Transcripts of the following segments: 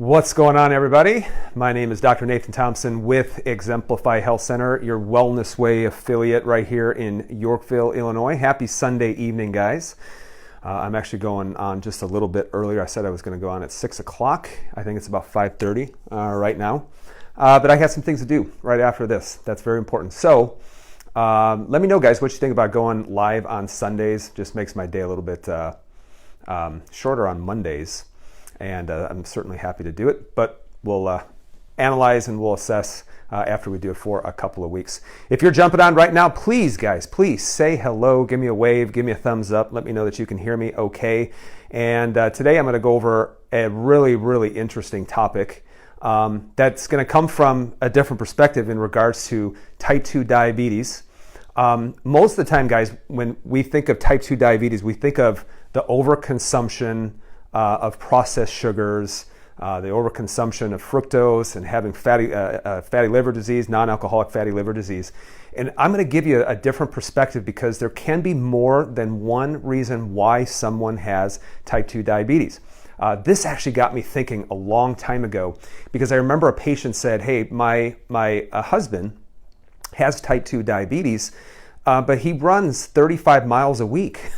What's going on, everybody? My name is Dr. Nathan Thompson with Exemplify Health Center, your Wellness Way affiliate right here in Yorkville, Illinois. Happy Sunday evening, guys. I'm actually going on just a little bit earlier. I said I was going to go on at 6 o'clock. I think it's about 5:30 right now. But I have some things to do right after this. That's very important. So let me know, guys, what you think about going live on Sundays. Just makes my day a little bit shorter on Mondays. And I'm certainly happy to do it, but we'll analyze and we'll assess after we do it for a couple of weeks. If you're jumping on right now, please, guys, please say hello, give me a wave, give me a thumbs up, let me know that you can hear me okay. And today I'm going to go over a really, really interesting topic that's going to come from a different perspective in regards to type 2 diabetes. Most of the time, guys, when we think of type 2 diabetes, we think of the overconsumption of processed sugars, the overconsumption of fructose, and having fatty liver disease, non-alcoholic fatty liver disease. And I'm going to give you a different perspective because there can be more than one reason why someone has type 2 diabetes. This actually got me thinking a long time ago because I remember a patient said, hey, my husband has type 2 diabetes, but he runs 35 miles a week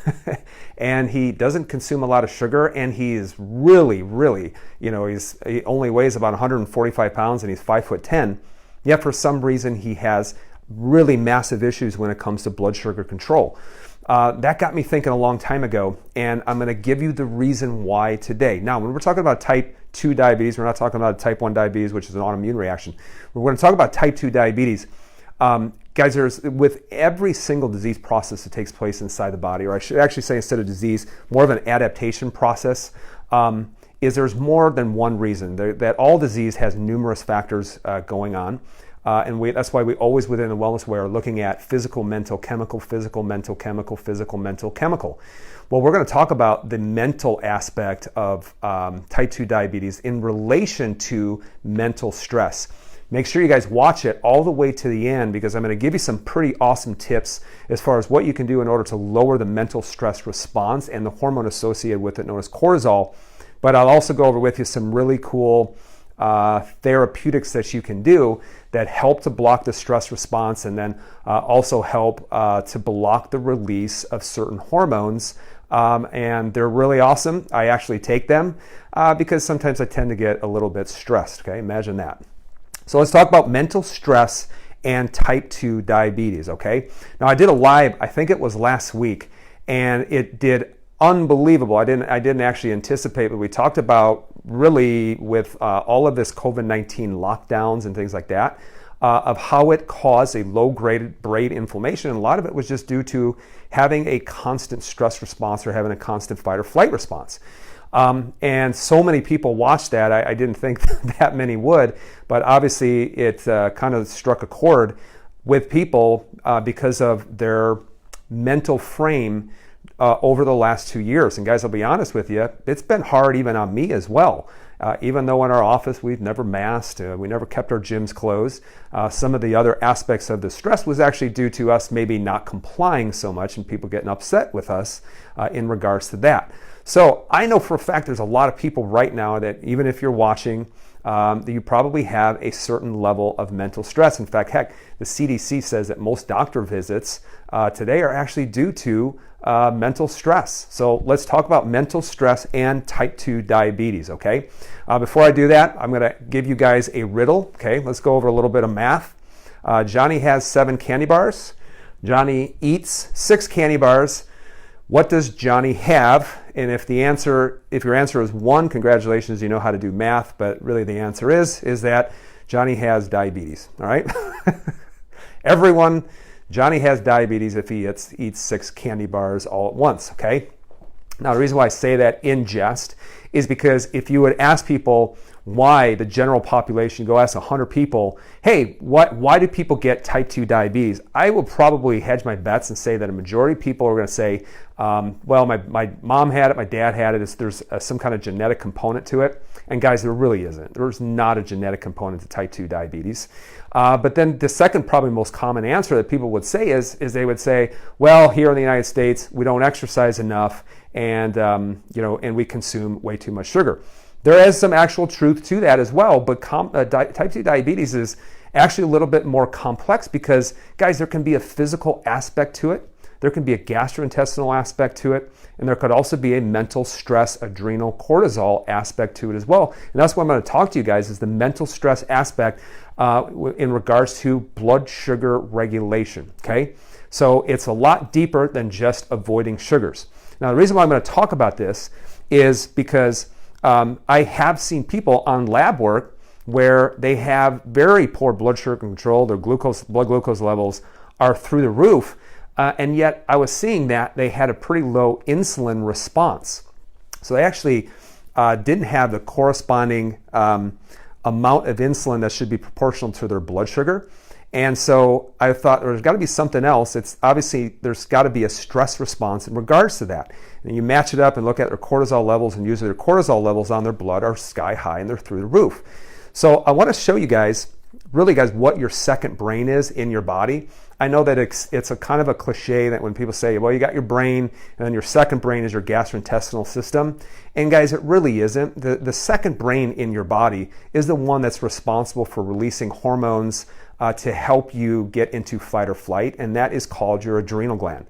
and he doesn't consume a lot of sugar, and he is really, he only weighs about 145 pounds and he's 5'10". Yet for some reason he has really massive issues when it comes to blood sugar control. That got me thinking a long time ago, and I'm going to give you the reason why today. Now, when we're talking about type 2 diabetes, we're not talking about type 1 diabetes, which is an autoimmune reaction. We're going to talk about type 2 diabetes. Guys, with every single disease process that takes place inside the body, or I should actually say instead of disease, more of an adaptation process, is there's more than one reason. That all disease has numerous factors going on. And that's why we always within the Wellness Way are looking at physical, mental, chemical, physical, mental, chemical, physical, mental, chemical. Well, we're going to talk about the mental aspect of type 2 diabetes in relation to mental stress. Make sure you guys watch it all the way to the end because I'm going to give you some pretty awesome tips as far as what you can do in order to lower the mental stress response and the hormone associated with it known as cortisol. But I'll also go over with you some really cool therapeutics that you can do that help to block the stress response and then also help to block the release of certain hormones. And they're really awesome. I actually take them because sometimes I tend to get a little bit stressed. Okay, imagine that. So let's talk about mental stress and type 2 diabetes, okay? Now I did a live, I think it was last week, and it did unbelievable. I didn't actually anticipate, but we talked about really with all of this COVID-19 lockdowns and things like that, of how it caused a low-grade brain inflammation, and a lot of it was just due to having a constant stress response or having a constant fight or flight response. And so many people watched that. I didn't think that many would, but obviously it kind of struck a chord with people because of their mental frame over the last 2 years. And guys, I'll be honest with you, it's been hard even on me as well. Even though in our office we've never masked, we never kept our gyms closed, some of the other aspects of the stress was actually due to us maybe not complying so much and people getting upset with us in regards to that. So I know for a fact there's a lot of people right now that even if you're watching, that you probably have a certain level of mental stress. In fact, heck, the CDC says that most doctor visits today are actually due to mental stress. So let's talk about mental stress and type 2 diabetes, okay? Before I do that, I'm going to give you guys a riddle, okay? Let's go over a little bit of math. Johnny has 7 candy bars. Johnny eats 6 candy bars. What does Johnny have? And if your answer is 1, congratulations, you know how to do math, but really the answer is that Johnny has diabetes, all right? Everyone, Johnny has diabetes if he eats 6 candy bars all at once, okay? Now, the reason why I say that in jest is because if you would ask people why the general population, go ask 100 people, hey, why do people get type 2 diabetes? I will probably hedge my bets and say that a majority of people are going to say, well, my mom had it, my dad had it, there's some kind of genetic component to it. And guys, there really isn't. There's not a genetic component to type 2 diabetes. But then the second probably most common answer that people would say is they would say, well, here in the United States, we don't exercise enough and, and we consume way too much sugar. There is some actual truth to that as well, but type 2 diabetes is actually a little bit more complex because, guys, there can be a physical aspect to it, there can be a gastrointestinal aspect to it, and there could also be a mental stress, adrenal, cortisol aspect to it as well. And that's what I'm going to talk to you guys is the mental stress aspect in regards to blood sugar regulation, okay? So it's a lot deeper than just avoiding sugars. Now, the reason why I'm going to talk about this is because I have seen people on lab work where they have very poor blood sugar control, their blood glucose levels are through the roof, and yet I was seeing that they had a pretty low insulin response. So they actually didn't have the corresponding amount of insulin that should be proportional to their blood sugar. And so I thought there's got to be something else. It's obviously there's got to be a stress response in regards to that. And you match it up and look at their cortisol levels, and usually their cortisol levels on their blood are sky high and they're through the roof. So I want to show you guys, really guys, what your second brain is in your body. I know that it's a kind of a cliche that when people say, well, you got your brain and then your second brain is your gastrointestinal system. And guys, it really isn't. The second brain in your body is the one that's responsible for releasing hormones to help you get into fight or flight, and that is called your adrenal gland.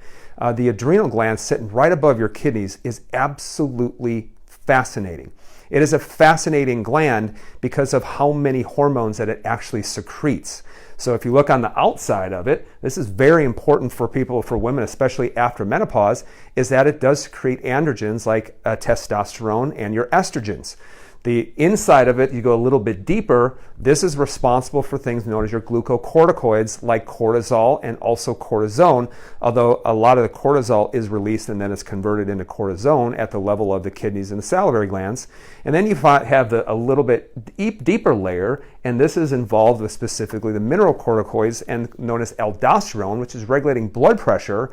The adrenal gland sitting right above your kidneys is absolutely fascinating. It is a fascinating gland because of how many hormones that it actually secretes. So if you look on the outside of it, this is very important for people, for women, especially after menopause, is that it does secrete androgens like testosterone and your estrogens. The inside of it, you go a little bit deeper, this is responsible for things known as your glucocorticoids like cortisol and also cortisone, although a lot of the cortisol is released and then it's converted into cortisone at the level of the kidneys and the salivary glands. And then you have a little bit deeper layer, and this is involved with specifically the mineralocorticoids and known as aldosterone, which is regulating blood pressure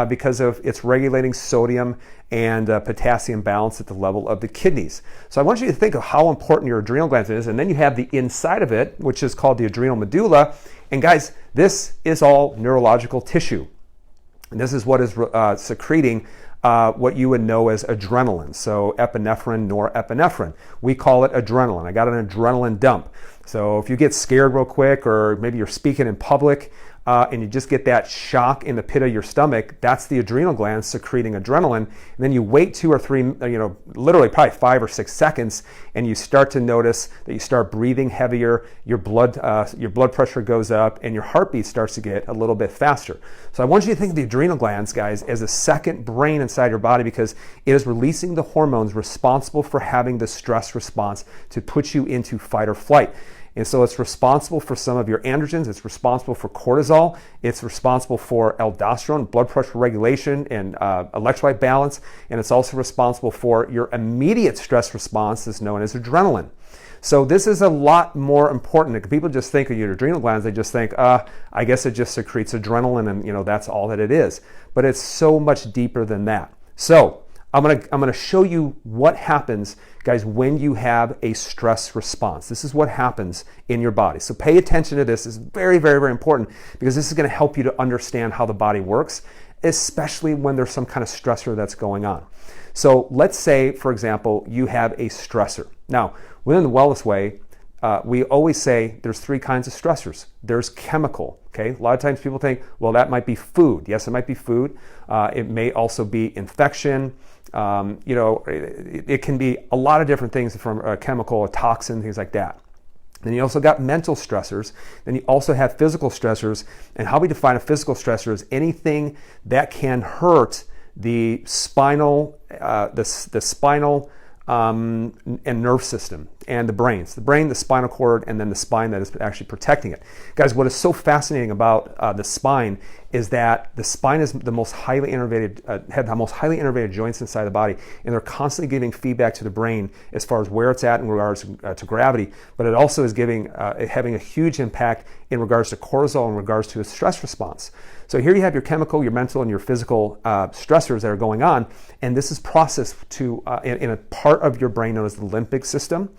because of it's regulating sodium and potassium balance at the level of the kidneys. So I want you to think of how important your adrenal gland is, and then you have the inside of it, which is called the adrenal medulla. And guys, this is all neurological tissue. And this is what is secreting what you would know as adrenaline. So epinephrine, norepinephrine. We call it adrenaline. I got an adrenaline dump. So if you get scared real quick, or maybe you're speaking in public, and you just get that shock in the pit of your stomach, that's the adrenal gland secreting adrenaline. And then you wait 2 or 3, literally probably 5 or 6 seconds, and you start to notice that you start breathing heavier, your blood pressure goes up, and your heartbeat starts to get a little bit faster. So I want you to think of the adrenal glands, guys, as a second brain inside your body because it is releasing the hormones responsible for having the stress response to put you into fight or flight. And so it's responsible for some of your androgens, it's responsible for cortisol, it's responsible for aldosterone, blood pressure regulation, and electrolyte balance, and it's also responsible for your immediate stress response that's known as adrenaline. So this is a lot more important. If people just think of your adrenal glands, they just think, I guess it just secretes adrenaline and that's all that it is. But it's so much deeper than that. So I'm gonna show you what happens, guys, when you have a stress response. This is what happens in your body. So pay attention to this. It's very, very, very important because this is gonna help you to understand how the body works, especially when there's some kind of stressor that's going on. So let's say, for example, you have a stressor. Now, within the wellness way, we always say there's 3 kinds of stressors. There's chemical, okay? A lot of times people think, well, that might be food. Yes, it might be food. It may also be infection. It can be a lot of different things from a chemical, a toxin, things like that. Then you also got mental stressors. Then you also have physical stressors. And how we define a physical stressor is anything that can hurt the spinal, and nerve system and the brains. The brain, the spinal cord, and then the spine that is actually protecting it. Guys, what is so fascinating about the spine is that the spine is the most highly innervated, have the most highly innervated joints inside the body, and they're constantly giving feedback to the brain as far as where it's at in regards to gravity, but it also is having a huge impact in regards to cortisol, in regards to a stress response. So here you have your chemical, your mental, and your physical stressors that are going on, and this is processed in a part of your brain known as the limbic system.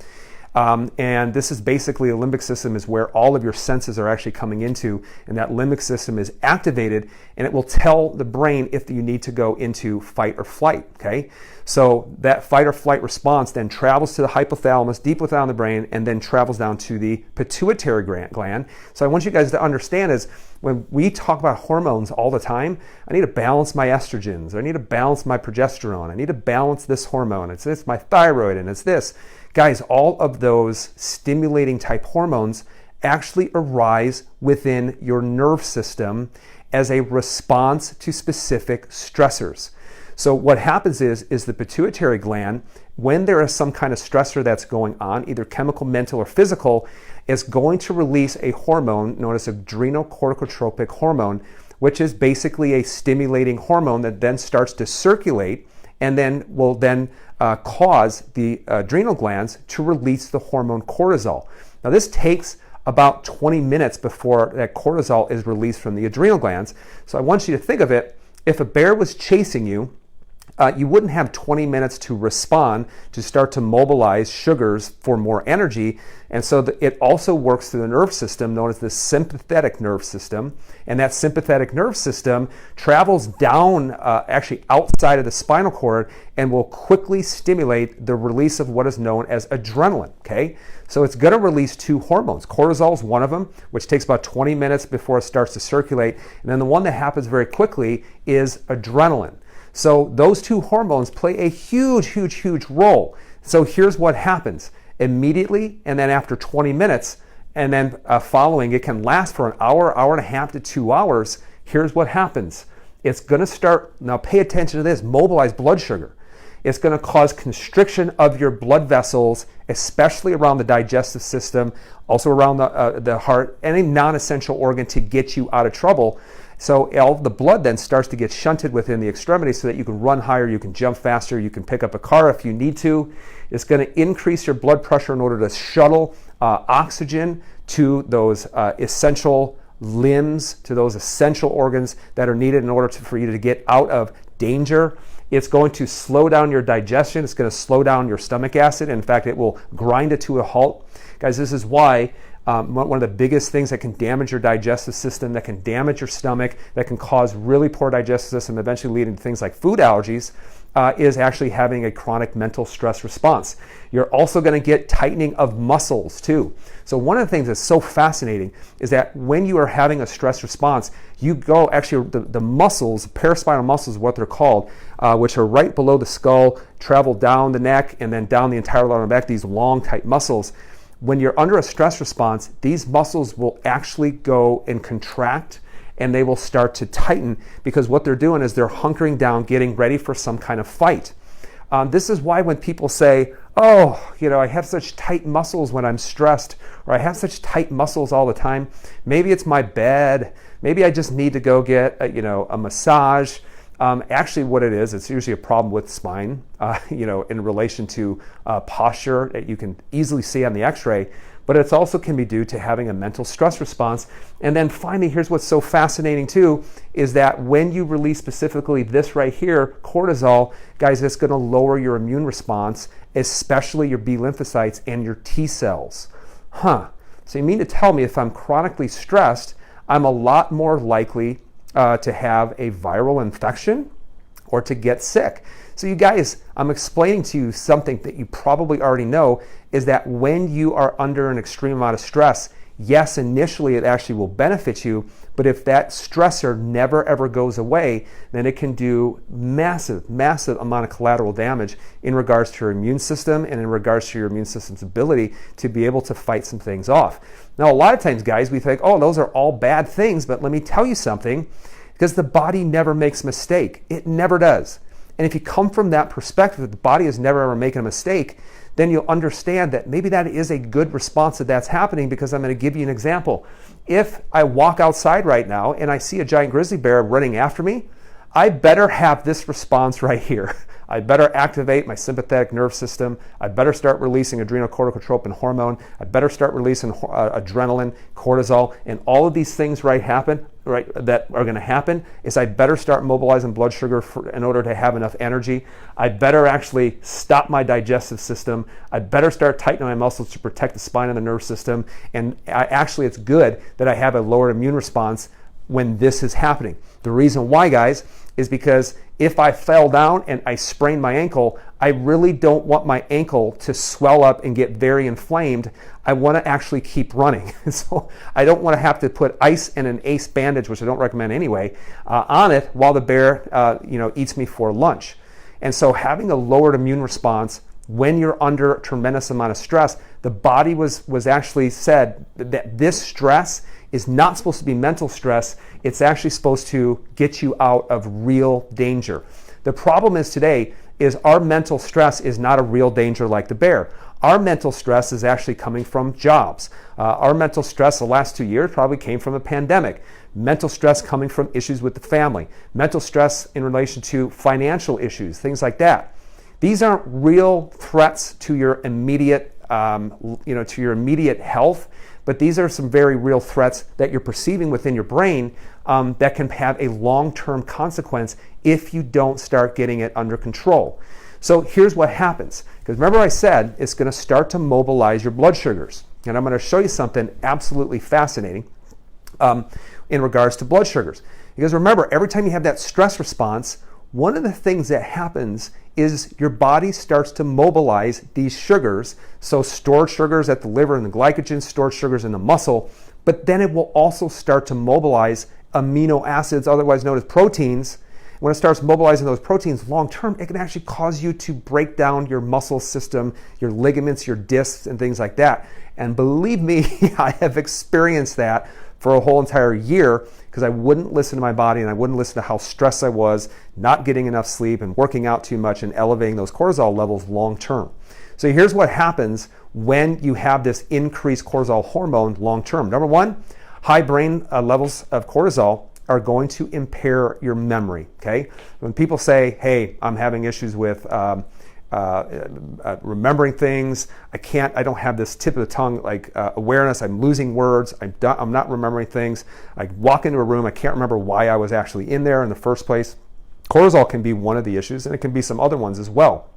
And this is basically, the limbic system is where all of your senses are actually coming into, and that limbic system is activated, and it will tell the brain if you need to go into fight or flight, okay? So that fight or flight response then travels to the hypothalamus, deep within the brain, and then travels down to the pituitary gland. So I want you guys to understand is, when we talk about hormones all the time, I need to balance my estrogens, I need to balance my progesterone, I need to balance this hormone, it's this, my thyroid, and it's this. Guys, all of those stimulating type hormones actually arise within your nerve system as a response to specific stressors. So what happens is the pituitary gland, when there is some kind of stressor that's going on, either chemical, mental, or physical, is going to release a hormone known as adrenocorticotropic hormone, which is basically a stimulating hormone that then starts to circulate and then will then cause the adrenal glands to release the hormone cortisol. Now this takes about 20 minutes before that cortisol is released from the adrenal glands. So I want you to think of it, if a bear was chasing you, you wouldn't have 20 minutes to respond to start to mobilize sugars for more energy. And so it also works through the nerve system known as the sympathetic nerve system. And that sympathetic nerve system travels down, actually outside of the spinal cord, and will quickly stimulate the release of what is known as adrenaline, okay? So it's going to release two hormones. Cortisol is one of them, which takes about 20 minutes before it starts to circulate. And then the one that happens very quickly is adrenaline. So those two hormones play a huge, huge, huge role. So here's what happens. Immediately, and then after 20 minutes, and then following, it can last for an hour, hour and a half to 2 hours. Here's what happens. It's going to start, now pay attention to this, mobilize blood sugar. It's going to cause constriction of your blood vessels, especially around the digestive system, also around the heart, any non-essential organ, to get you out of trouble. So all the blood then starts to get shunted within the extremities so that you can run higher, you can jump faster, you can pick up a car if you need to. It's going to increase your blood pressure in order to shuttle oxygen to those essential limbs, to those essential organs that are needed in order for you to get out of danger. It's going to slow down your digestion. It's going to slow down your stomach acid. In fact, it will grind it to a halt. Guys, this is why one of the biggest things that can damage your digestive system, that can damage your stomach, that can cause really poor digestive system, eventually leading to things like food allergies, is actually having a chronic mental stress response. You're also going to get tightening of muscles too. So one of the things that's so fascinating is that when you are having a stress response, you go, actually the muscles, paraspinal muscles is what they're called, which are right below the skull, travel down the neck and then down the entire lower back, these long tight muscles. When you're under a stress response, these muscles will actually go and contract, and they will start to tighten, because what they're doing is they're hunkering down, getting ready for some kind of fight. This is why when people say, oh, I have such tight muscles when I'm stressed, or I have such tight muscles all the time, maybe it's my bed, maybe I just need to go get a massage. Actually what it is, it's usually a problem with spine, in relation to posture that you can easily see on the x-ray, but it also can be due to having a mental stress response. And then finally, here's what's so fascinating too, is that when you release specifically this right here, cortisol, guys, it's going to lower your immune response, especially your B lymphocytes and your T cells. So you mean to tell me if I'm chronically stressed, I'm a lot more likely to have a viral infection or to get sick? So you guys, I'm explaining to you something that you probably already know, is that when you are under an extreme amount of stress, yes, initially it actually will benefit you, but if that stressor never ever goes away, then it can do massive, massive amount of collateral damage in regards to your immune system and in regards to your immune system's ability to be able to fight some things off. Now, a lot of times, guys, we think, oh, those are all bad things, but let me tell you something, because the body never makes a mistake. It never does. And if you come from that perspective, that the body is never ever making a mistake, then you'll understand that maybe that is a good response that that's happening, because I'm going to give you an example. If I walk outside right now and I see a giant grizzly bear running after me, I better have this response right here. I better activate my sympathetic nervous system. I better start releasing adrenocorticotropin hormone. I better start releasing adrenaline, cortisol, and all of these things that are going to happen is I better start mobilizing blood sugar in order to have enough energy. I better actually stop my digestive system. I better start tightening my muscles to protect the spine and the nervous system. And actually, it's good that I have a lower immune response when this is happening. The reason why, guys, is because if I fell down and I sprained my ankle, I really don't want my ankle to swell up and get very inflamed. I want to actually keep running. So I don't want to have to put ice and an ACE bandage, which I don't recommend anyway, on it while the bear eats me for lunch. And so having a lowered immune response when you're under a tremendous amount of stress, the body was actually said that this stress is not supposed to be mental stress. It's actually supposed to get you out of real danger. The problem is today is our mental stress is not a real danger like the bear. Our mental stress is actually coming from jobs. Our mental stress the last 2 years probably came from a pandemic. Mental stress coming from issues with the family. Mental stress in relation to financial issues, things like that. These aren't real threats to your immediate, to your immediate health, but these are some very real threats that you're perceiving within your brain that can have a long-term consequence if you don't start getting it under control. So here's what happens. Because remember I said it's going to start to mobilize your blood sugars. And I'm going to show you something absolutely fascinating in regards to blood sugars. Because remember, every time you have that stress response, one of the things that happens is your body starts to mobilize these sugars, so stored sugars at the liver and the glycogen, stored sugars in the muscle, but then it will also start to mobilize amino acids, otherwise known as proteins. When it starts mobilizing those proteins long term, it can actually cause you to break down your muscle system, your ligaments, your discs, and things like that. And believe me, I have experienced that for a whole entire year because I wouldn't listen to my body and I wouldn't listen to how stressed I was, not getting enough sleep and working out too much and elevating those cortisol levels long term. So here's what happens when you have this increased cortisol hormone long term. Number one, high brain levels of cortisol are going to impair your memory, okay? When people say, hey, I'm having issues with remembering things, I don't have this tip of the tongue awareness, I'm losing words, I'm not remembering things, I walk into a room, I can't remember why I was actually in there in the first place. Cortisol can be one of the issues, and it can be some other ones as well.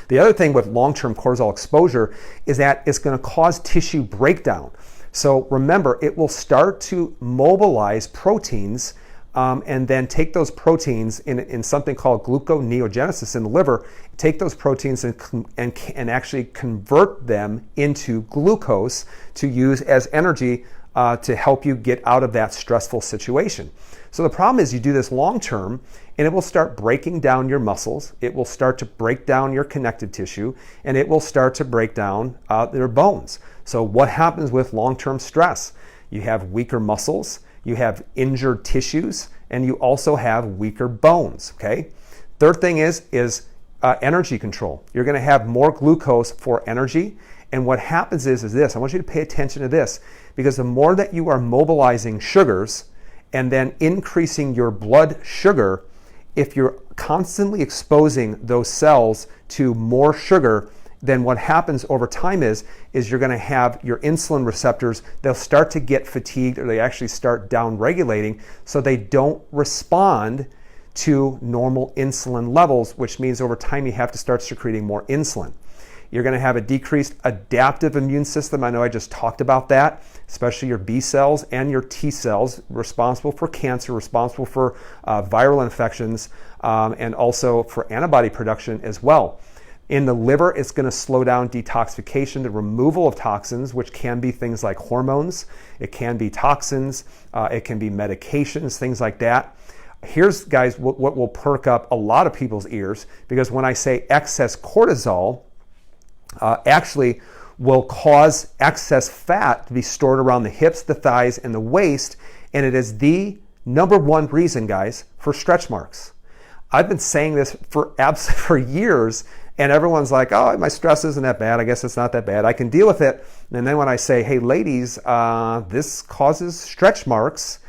The other thing with long-term cortisol exposure is that it's going to cause tissue breakdown. So remember, it will start to mobilize proteins and then take those proteins in something called gluconeogenesis in the liver, take those proteins and actually convert them into glucose to use as energy to help you get out of that stressful situation. So the problem is you do this long term and it will start breaking down your muscles, it will start to break down your connective tissue, and it will start to break down your bones. So what happens with long-term stress? You have weaker muscles, you have injured tissues, and you also have weaker bones, okay? Third thing is energy control. You're gonna have more glucose for energy, and what happens is this, I want you to pay attention to this, because the more that you are mobilizing sugars and then increasing your blood sugar, if you're constantly exposing those cells to more sugar, then what happens over time is you're going to have your insulin receptors, they'll start to get fatigued or they actually start down regulating so they don't respond to normal insulin levels, which means over time you have to start secreting more insulin. You're going to have a decreased adaptive immune system. I know I just talked about that, especially your B cells and your T cells, responsible for cancer, responsible for viral infections, and also for antibody production as well. In the liver, it's going to slow down detoxification, the removal of toxins, which can be things like hormones, it can be toxins, it can be medications, things like that. Here's, guys, what will perk up a lot of people's ears, because when I say excess cortisol, actually will cause excess fat to be stored around the hips, the thighs, and the waist, and it is the number one reason, guys, for stretch marks. I've been saying this for years, and everyone's like, oh, my stress isn't that bad. I guess it's not that bad. I can deal with it. And then when I say, hey, ladies, this causes stretch marks,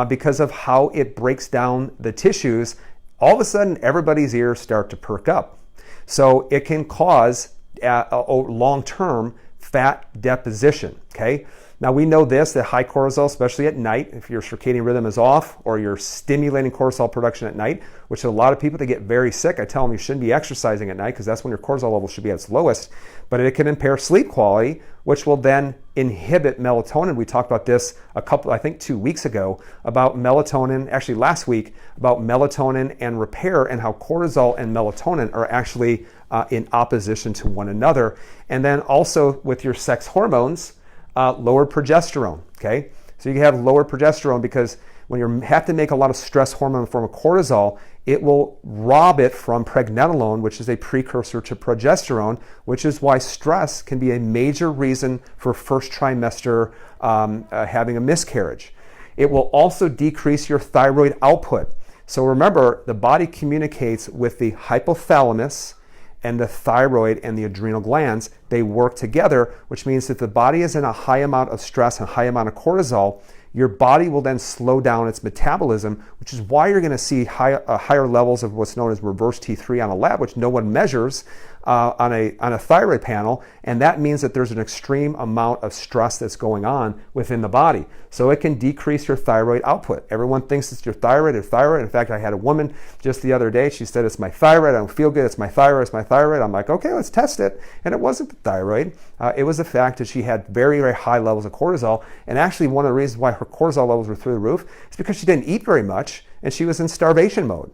because of how it breaks down the tissues, all of a sudden everybody's ears start to perk up. So it can cause long-term fat deposition, okay? Now we know this, that high cortisol, especially at night, if your circadian rhythm is off or you're stimulating cortisol production at night, which a lot of people, they get very sick. I tell them you shouldn't be exercising at night because that's when your cortisol level should be at its lowest, but it can impair sleep quality, which will then inhibit melatonin. We talked about this I think 2 weeks ago, about melatonin, actually last week, about melatonin and repair and how cortisol and melatonin are actually in opposition to one another. And then also with your sex hormones, lower progesterone, okay? So you have lower progesterone because when you have to make a lot of stress hormone in the form of cortisol, it will rob it from pregnenolone, which is a precursor to progesterone, which is why stress can be a major reason for first trimester having a miscarriage. It will also decrease your thyroid output. So remember, the body communicates with the hypothalamus and the thyroid and the adrenal glands. They work together, which means that the body is in a high amount of stress and high amount of cortisol, your body will then slow down its metabolism, which is why you're going to see higher levels of what's known as reverse T3 on a lab, which no one measures on a thyroid panel, and that means that there's an extreme amount of stress that's going on within the body. So it can decrease your thyroid output. Everyone thinks it's your thyroid or thyroid. In fact, I had a woman just the other day, she said, it's my thyroid, I don't feel good, it's my thyroid, it's my thyroid. I'm like, okay, let's test it. And it wasn't the thyroid. It was the fact that she had very, very high levels of cortisol. And actually one of the reasons why her cortisol levels were through the roof is because she didn't eat very much and she was in starvation mode.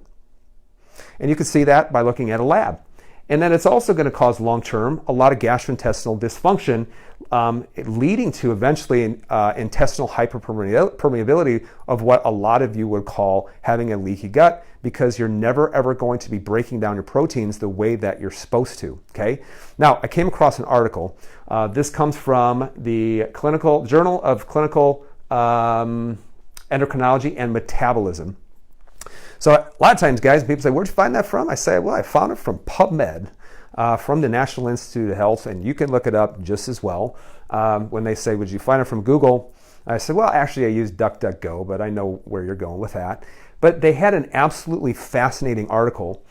And you can see that by looking at a lab. And then it's also going to cause long-term a lot of gastrointestinal dysfunction, leading to eventually intestinal hyperpermeability of what a lot of you would call having a leaky gut, because you're never ever going to be breaking down your proteins the way that you're supposed to, okay? Now, I came across an article. This comes from the Journal of Clinical Endocrinology and Metabolism. So a lot of times, guys, people say, where'd you find that from? I say, well, I found it from PubMed, from the National Institute of Health, and you can look it up just as well. When they say, would you find it from Google? I said, well, actually, I use DuckDuckGo, but I know where you're going with that. But they had an absolutely fascinating article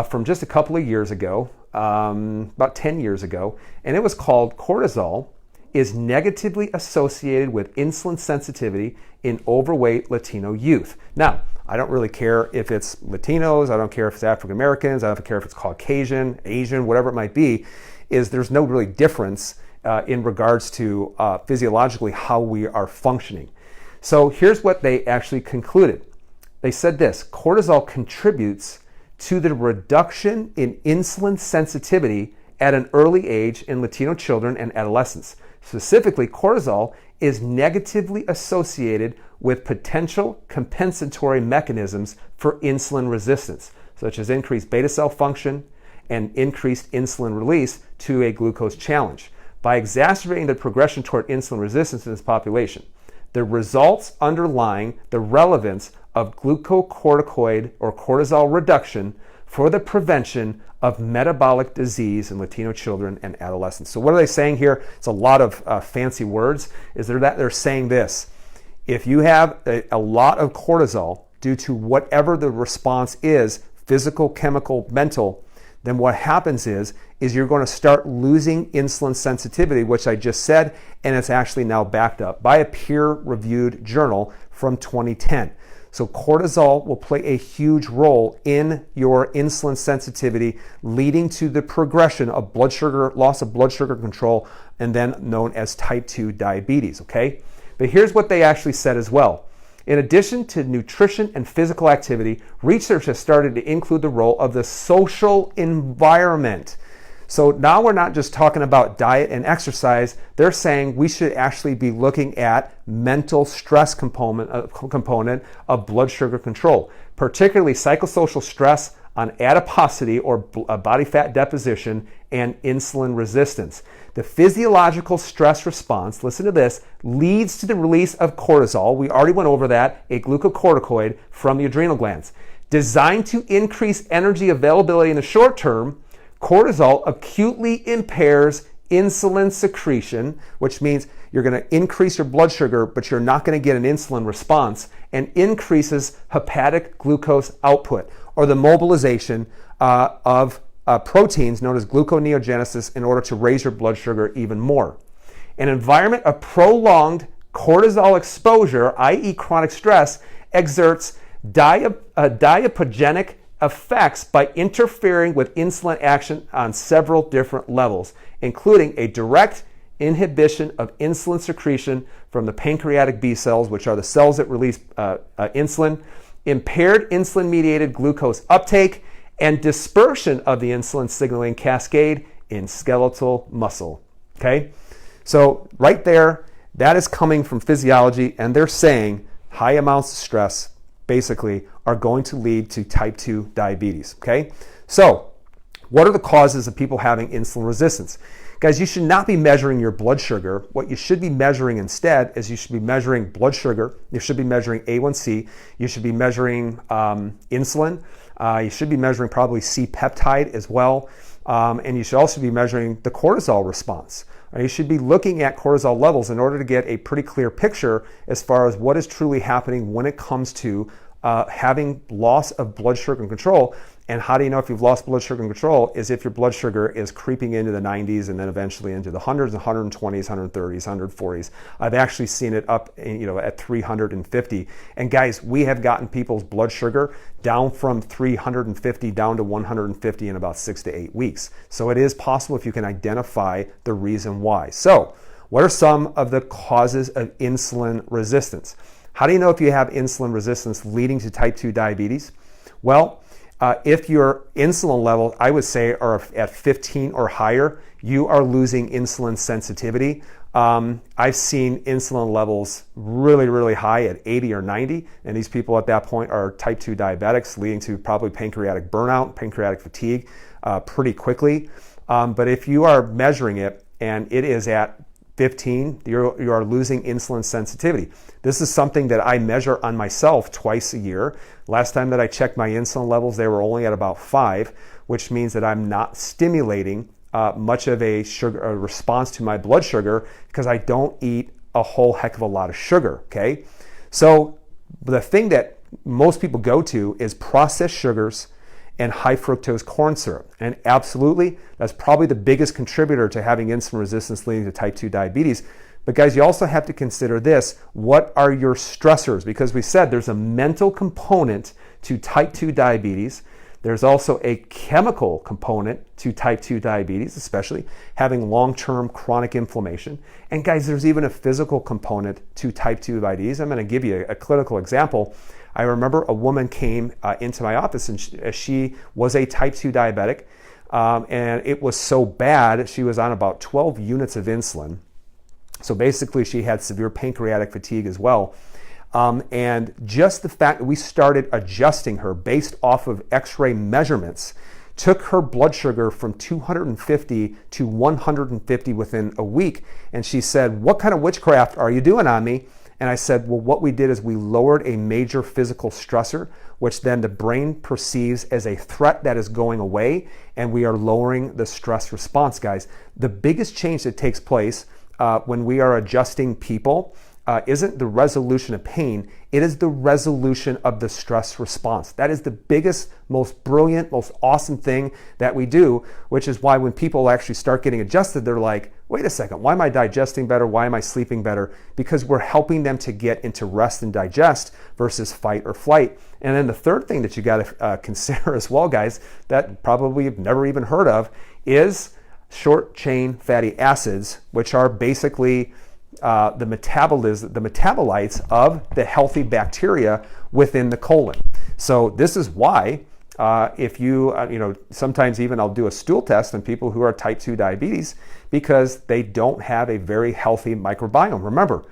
from just a couple of years ago, about 10 years ago, and it was called Cortisol is Negatively Associated with Insulin Sensitivity in Overweight Latino Youth. Now, I don't really care if it's Latinos, I don't care if it's African Americans, I don't care if it's Caucasian, Asian, whatever it might be, there's no really difference in regards to physiologically how we are functioning. So here's what they actually concluded. They said this: cortisol contributes to the reduction in insulin sensitivity at an early age in Latino children and adolescents. Specifically, cortisol is negatively associated with potential compensatory mechanisms for insulin resistance, such as increased beta cell function and increased insulin release to a glucose challenge. By exacerbating the progression toward insulin resistance in this population, the results underlying the relevance of glucocorticoid or cortisol reduction for the prevention of metabolic disease in Latino children and adolescents. So what are they saying here? It's a lot of fancy words. They're saying this: if you have a lot of cortisol due to whatever the response is, physical, chemical, mental, then what happens is you're going to start losing insulin sensitivity, which I just said, and it's actually now backed up by a peer-reviewed journal from 2010. So cortisol will play a huge role in your insulin sensitivity, leading to the progression of blood sugar, loss of blood sugar control, and then known as type 2 diabetes, okay? But here's what they actually said as well. In addition to nutrition and physical activity, research has started to include the role of the social environment. So now we're not just talking about diet and exercise. They're saying we should actually be looking at mental stress component of blood sugar control, particularly psychosocial stress on adiposity or body fat deposition and insulin resistance. The physiological stress response, listen to this, leads to the release of cortisol. We already went over that, a glucocorticoid from the adrenal glands. Designed to increase energy availability in the short term, cortisol acutely impairs insulin secretion, which means you're going to increase your blood sugar, but you're not going to get an insulin response, and increases hepatic glucose output, or the mobilization of proteins known as gluconeogenesis in order to raise your blood sugar even more. An environment of prolonged cortisol exposure, i.e. chronic stress, exerts diabetogenic effects by interfering with insulin action on several different levels, including a direct inhibition of insulin secretion from the pancreatic B cells, which are the cells that release insulin, impaired insulin-mediated glucose uptake, and dispersion of the insulin signaling cascade in skeletal muscle. Okay? So right there, that is coming from physiology, and they're saying high amounts of stress basically are going to lead to type 2 diabetes. Okay? So what are the causes of people having insulin resistance? Guys, you should not be measuring your blood sugar. What you should be measuring instead is you should be measuring blood sugar. You should be measuring A1C. You should be measuring insulin. You should be measuring probably C-peptide as well. And you should also be measuring the cortisol response. You should be looking at cortisol levels in order to get a pretty clear picture as far as what is truly happening when it comes to having loss of blood sugar control. And how do you know if you've lost blood sugar control? Is if your blood sugar is creeping into the 90s and then eventually into the 100s, 120s, 130s, 140s. I've actually seen it up, at 350. And guys, we have gotten people's blood sugar down from 350 down to 150 in about 6 to 8 weeks. So it is possible if you can identify the reason why. So what are some of the causes of insulin resistance? How do you know if you have insulin resistance leading to type 2 diabetes? Well, if your insulin level, I would say, are at 15 or higher, you are losing insulin sensitivity. I've seen insulin levels really, really high at 80 or 90, and these people at that point are type 2 diabetics, leading to probably pancreatic burnout, pancreatic fatigue pretty quickly. But if you are measuring it and it is at 15, you are losing insulin sensitivity. This is something that I measure on myself twice a year. Last time that I checked my insulin levels, they were only at about 5, which means that I'm not stimulating much of a response to my blood sugar because I don't eat a whole heck of a lot of sugar, okay? So the thing that most people go to is processed sugars and high fructose corn syrup. And absolutely, that's probably the biggest contributor to having insulin resistance leading to type 2 diabetes. But guys, you also have to consider this. What are your stressors? Because we said there's a mental component to type 2 diabetes. There's also a chemical component to type 2 diabetes, especially having long-term chronic inflammation. And guys, there's even a physical component to type 2 diabetes. I'm going to give you a clinical example. I remember a woman came into my office, and she was a type 2 diabetic, and it was so bad, she was on about 12 units of insulin. So basically, she had severe pancreatic fatigue as well. And just the fact that we started adjusting her based off of x-ray measurements took her blood sugar from 250 to 150 within a week. And she said, "What kind of witchcraft are you doing on me?" And I said, well, what we did is we lowered a major physical stressor, which then the brain perceives as a threat that is going away, and we are lowering the stress response, guys. The biggest change that takes place when we are adjusting people isn't the resolution of pain, it is the resolution of the stress response. That is the biggest, most brilliant, most awesome thing that we do, which is why when people actually start getting adjusted, they're like, wait a second, why am I digesting better? Why am I sleeping better? Because we're helping them to get into rest and digest versus fight or flight. And then the third thing that you got to consider as well, guys, that probably you've never even heard of, is short chain fatty acids, which are basically the metabolites of the healthy bacteria within the colon. So this is why if you, sometimes even I'll do a stool test on people who are type 2 diabetes because they don't have a very healthy microbiome. Remember,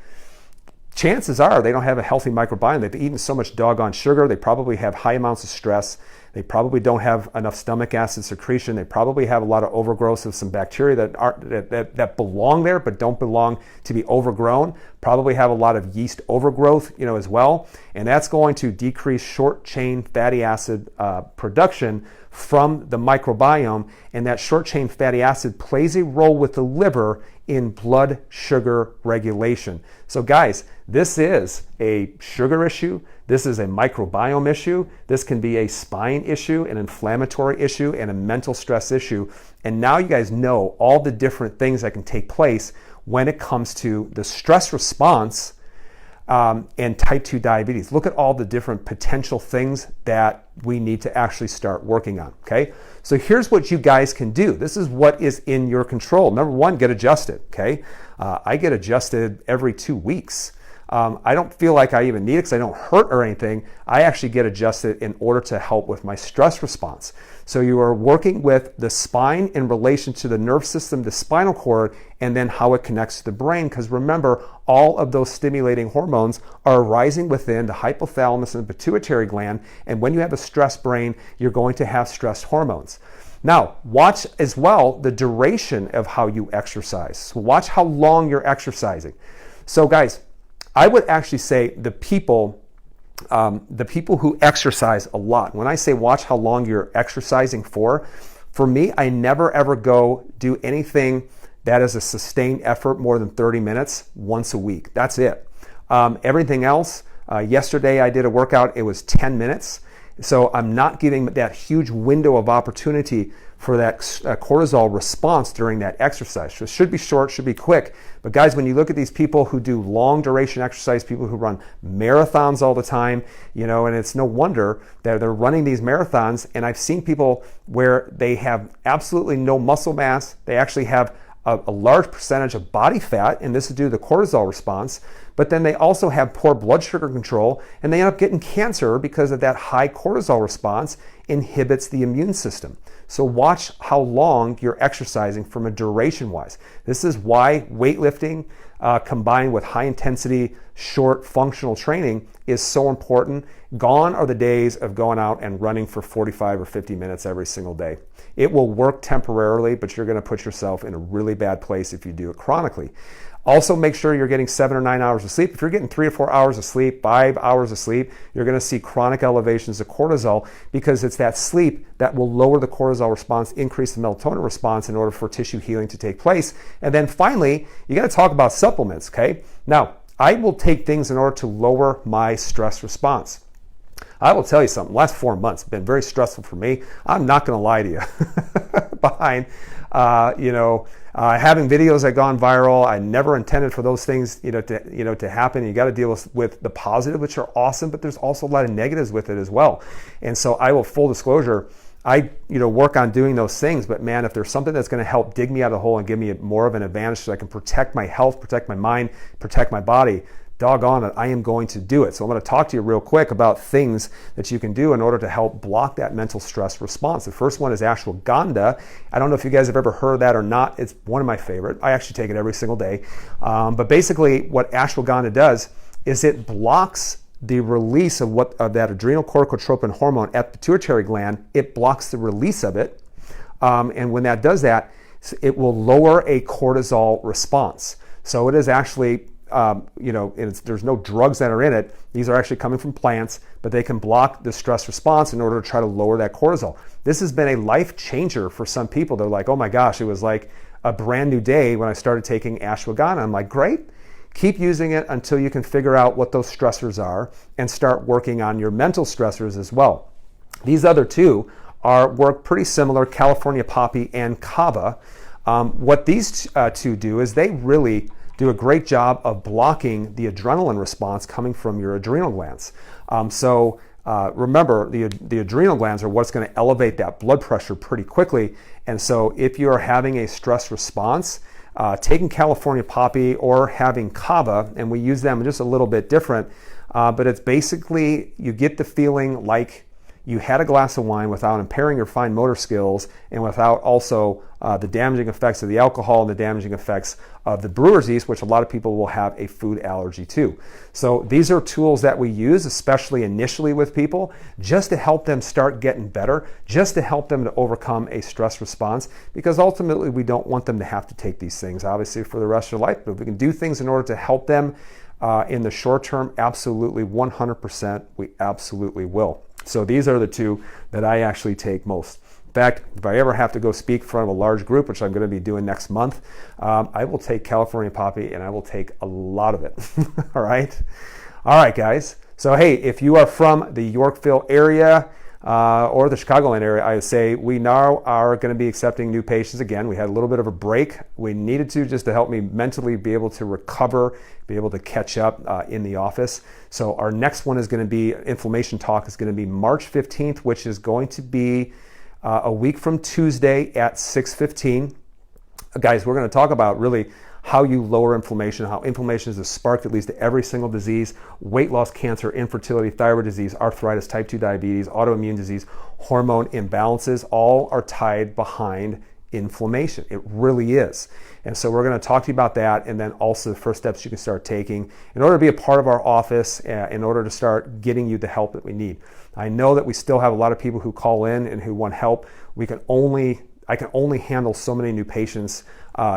chances are they don't have a healthy microbiome. They've eaten so much doggone sugar. They probably have high amounts of stress. They probably don't have enough stomach acid secretion. They probably have a lot of overgrowth of some bacteria that belong there but don't belong to be overgrown. Probably have a lot of yeast overgrowth, as well. And that's going to decrease short chain fatty acid production from the microbiome, and that short-chain fatty acid plays a role with the liver in blood sugar regulation. So guys, this is a sugar issue, this is a microbiome issue, this can be a spine issue, an inflammatory issue, and a mental stress issue. And now you guys know all the different things that can take place when it comes to the stress response and type 2 diabetes. Look at all the different potential things that we need to actually start working on, okay? So here's what you guys can do. This is what is in your control. Number one, get adjusted, okay? I get adjusted every 2 weeks. I don't feel like I even need it because I don't hurt or anything. I actually get adjusted in order to help with my stress response. So you are working with the spine in relation to the nerve system, the spinal cord, and then how it connects to the brain. Because remember, all of those stimulating hormones are arising within the hypothalamus and the pituitary gland. And when you have a stressed brain, you're going to have stressed hormones. Now, watch as well the duration of how you exercise. So watch how long you're exercising. So guys, I would actually say the people who exercise a lot, when I say watch how long you're exercising for me, I never ever go do anything that is a sustained effort more than 30 minutes once a week. That's it. Everything else, yesterday I did a workout, it was 10 minutes. So I'm not giving that huge window of opportunity for that cortisol response during that exercise. So it should be short, should be quick. But guys, when you look at these people who do long duration exercise, people who run marathons all the time, you know, and it's no wonder that they're running these marathons. And I've seen people where they have absolutely no muscle mass. They actually have a large percentage of body fat, and this is due to the cortisol response, but then they also have poor blood sugar control, and they end up getting cancer because of that high cortisol response inhibits the immune system. So watch how long you're exercising from a duration wise. This is why weightlifting combined with high intensity, short functional training is so important. Gone are the days of going out and running for 45 or 50 minutes every single day. It will work temporarily, but you're going to put yourself in a really bad place if you do it chronically. Also, make sure you're getting 7 or 9 hours of sleep. If you're getting 3 or 4 hours of sleep, 5 hours of sleep, you're going to see chronic elevations of cortisol because it's that sleep that will lower the cortisol response, increase the melatonin response in order for tissue healing to take place. And then finally, you got to talk about supplements, okay? Now, I will take things in order to lower my stress response. I will tell you something, last 4 months have been very stressful for me. I'm not going to lie to you. Behind, having videos that gone viral, I never intended for those things, to happen. You got to deal with the positive, which are awesome, but there's also a lot of negatives with it as well. And so I will, full disclosure, I work on doing those things, but man, if there's something that's going to help dig me out of the hole and give me more of an advantage so I can protect my health, protect my mind, protect my body, doggone it, I am going to do it. So I'm going to talk to you real quick about things that you can do in order to help block that mental stress response. The first one is ashwagandha. I don't know if you guys have ever heard of that or not. It's one of my favorite. I actually take it every single day. But basically what ashwagandha does is it blocks the release of that adrenal corticotropin hormone at the pituitary gland. It blocks the release of it. And when that does that, it will lower a cortisol response. So it is actually there's no drugs that are in it. These are actually coming from plants, but they can block the stress response in order to try to lower that cortisol. This has been a life changer for some people. They're like, oh my gosh, it was like a brand new day when I started taking ashwagandha. I'm like, great. Keep using it until you can figure out what those stressors are and start working on your mental stressors as well. These other two work pretty similar, California poppy and kava. What these two do is they really do a great job of blocking the adrenaline response coming from your adrenal glands. Remember, the adrenal glands are what's going to elevate that blood pressure pretty quickly. And so if you're having a stress response, taking California poppy or having kava, and we use them just a little bit different, but it's basically you get the feeling like you had a glass of wine without impairing your fine motor skills and without also the damaging effects of the alcohol and the damaging effects of the brewer's yeast, which a lot of people will have a food allergy to. So these are tools that we use, especially initially with people, just to help them start getting better, just to help them to overcome a stress response, because ultimately we don't want them to have to take these things, obviously, for the rest of their life. But if we can do things in order to help them in the short term, absolutely, 100%, we absolutely will. So these are the two that I actually take most. In fact, if I ever have to go speak in front of a large group, which I'm going to be doing next month, I will take California Poppy, and I will take a lot of it. All right, guys. So hey, if you are from the Yorkville area or the Chicagoland area, I would say we now are going to be accepting new patients again. We had a little bit of a break. We needed to, just to help me mentally be able to recover, be able to catch up in the office. So our next one is going to be, inflammation talk is going to be March 15th, which is going to be a week from Tuesday at 6:15. Guys, we're going to talk about really how you lower inflammation, how inflammation is the spark that leads to every single disease: weight loss, cancer, infertility, thyroid disease, arthritis, type 2 diabetes, autoimmune disease, hormone imbalances. All are tied behind inflammation. It really is. And so we're going to talk to you about that, and then also the first steps you can start taking in order to be a part of our office, in order to start getting you the help that we need. I know that we still have a lot of people who call in and who want help. I can only handle so many new patients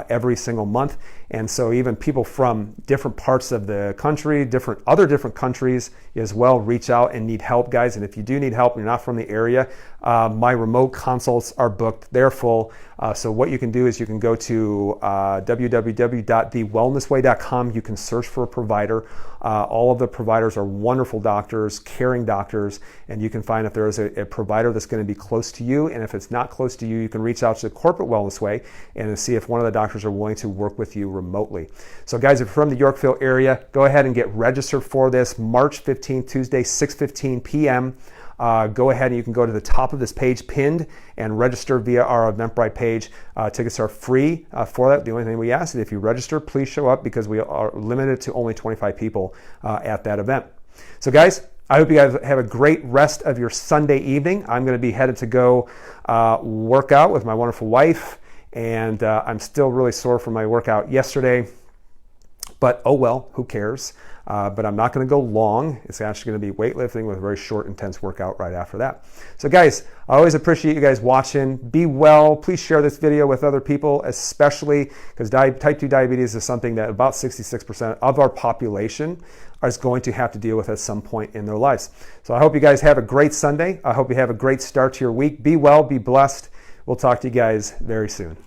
every single month. And so even people from different parts of the country, other different countries as well, reach out and need help, guys. And if you do need help and you're not from the area, my remote consults are booked. They're full. So what you can do is you can go to www.thewellnessway.com. You can search for a provider. All of the providers are wonderful doctors, caring doctors, and you can find if there is a provider that's going to be close to you. And if it's not close to you, you can reach out to the Corporate Wellness Way and see if one of the doctors are willing to work with you remotely. So guys, if you're from the Yorkville area, go ahead and get registered for this March 15th, Tuesday, 6:15 p.m. Go ahead and you can go to the top of this page pinned and register via our Eventbrite page. Tickets are free for that. The only thing we ask is if you register, please show up, because we are limited to only 25 people at that event. So guys, I hope you guys have a great rest of your Sunday evening. I'm going to be headed to go work out with my wonderful wife, and I'm still really sore from my workout yesterday. But oh well, who cares? But I'm not going to go long. It's actually going to be weightlifting with a very short, intense workout right after that. So guys, I always appreciate you guys watching. Be well. Please share this video with other people, especially because type 2 diabetes is something that about 66% of our population is going to have to deal with at some point in their lives. So I hope you guys have a great Sunday. I hope you have a great start to your week. Be well, be blessed. We'll talk to you guys very soon.